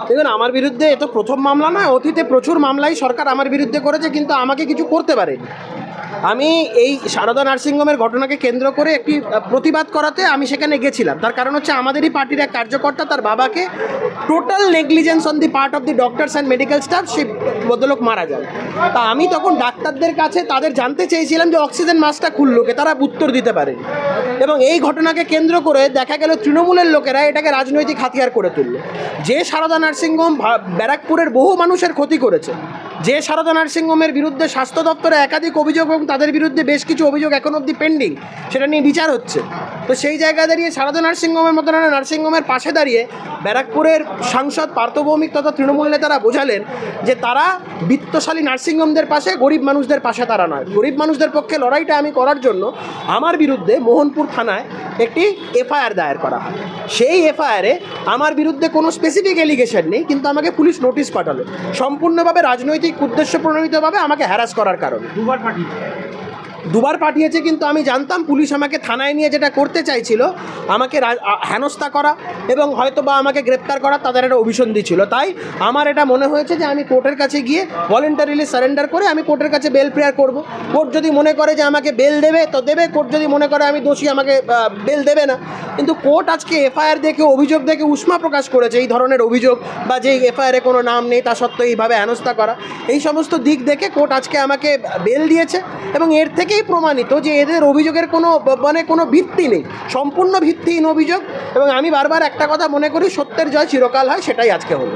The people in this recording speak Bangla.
দেখুন, আমার বিরুদ্ধে এ তো প্রথম মামলা নয়, অতীতে প্রচুর মামলাই সরকার আমার বিরুদ্ধে করেছে, কিন্তু আমাকে কিছু করতে পারেনি। আমি এই সারদা নার্সিংহোমের ঘটনাকে কেন্দ্র করে একটি প্রতিবাদ করাতে আমি সেখানে গেছিলাম। তার কারণ হচ্ছে আমাদেরই পার্টির এক কার্যকর্তা তার বাবাকে total negligence on the part of the doctors and medical staff সেই ভদ্রলোক মারা যান। তা আমি তখন ডাক্তারদের কাছে তাদের জানতে চেয়েছিলাম যে অক্সিজেন মাস্কটা খুললো কে, তারা উত্তর দিতে পারেনি। এবং এই ঘটনাকে কেন্দ্র করে দেখা গেল তৃণমূলের লোকেরা এটাকে রাজনৈতিক হাতিয়ার করে তুলল। যে সারদা নার্সিংহোম ব্যারাকপুরের বহু মানুষের ক্ষতি করেছে, যে সারদা নার্সিংহোমের বিরুদ্ধে স্বাস্থ্য দপ্তরে একাধিক অভিযোগ এবং তাদের বিরুদ্ধে বেশ কিছু অভিযোগ এখন অবধি পেন্ডিং, সেটা নিয়ে বিচার হচ্ছে। তো সেই জায়গায় দাঁড়িয়ে সারদা নার্সিংহোমের মতো নার্সিংহোমের পাশে দাঁড়িয়ে ব্যারাকপুরের সাংসদ পার্থ ভৌমিক তথা তৃণমূল নেতারা বোঝালেন যে তারা বিত্তশালী নার্সিংহোমদের পাশে, গরিব মানুষদের পাশে তারা নয়। গরিব মানুষদের পক্ষে লড়াইটা আমি করার জন্য আমার বিরুদ্ধে মোহনপুর থানায় একটি এফআইআর দায়ের করা হয়। সেই এফআইআরে আমার বিরুদ্ধে কোনো স্পেসিফিক এলিগেশন নেই, কিন্তু আমাকে পুলিশ নোটিশ পাঠালো সম্পূর্ণভাবে রাজনৈতিক উদ্দেশ্য প্রণোদিতভাবে আমাকে হ্যারাস করার কারণে। দুবার পাঠিয়েছে, কিন্তু আমি জানতাম পুলিশ আমাকে থানায় নিয়ে যেটা করতে চাইছিল, আমাকে হেনস্থা করা এবং হয়তো বা আমাকে গ্রেপ্তার করা, তাদের একটা অভিসন্ধি ছিল। তাই আমার এটা মনে হয়েছে যে আমি কোর্টের কাছে গিয়ে ভলেন্টারিলি সারেন্ডার করে আমি কোর্টের কাছে বেল প্রেয়ার করব। কোর্ট যদি মনে করে যে আমাকে বেল দেবে তো দেবে, কোর্ট যদি মনে করে আমি দোষী আমাকে বেল দেবে না। কিন্তু কোর্ট আজকে এফআইআর দেখে, অভিযোগ দেখে উষ্মা প্রকাশ করেছে এই ধরনের অভিযোগ, বা যে এফআইআরে কোনো নাম নেই তা সত্ত্বেও এইভাবে হেনস্থা করা, এই সমস্ত দিক দেখে কোর্ট আজকে আমাকে বেল দিয়েছে। এবং এর থেকেই প্রমাণিত যে এদের অভিযোগের কোনো ভিত্তি নেই, সম্পূর্ণ ভিত্তিহীন অভিযোগ। এবং আমি বারবার একটা কথা মনে করি, সত্যের জয় চিরকাল হয়, সেটাই আজকে হলো।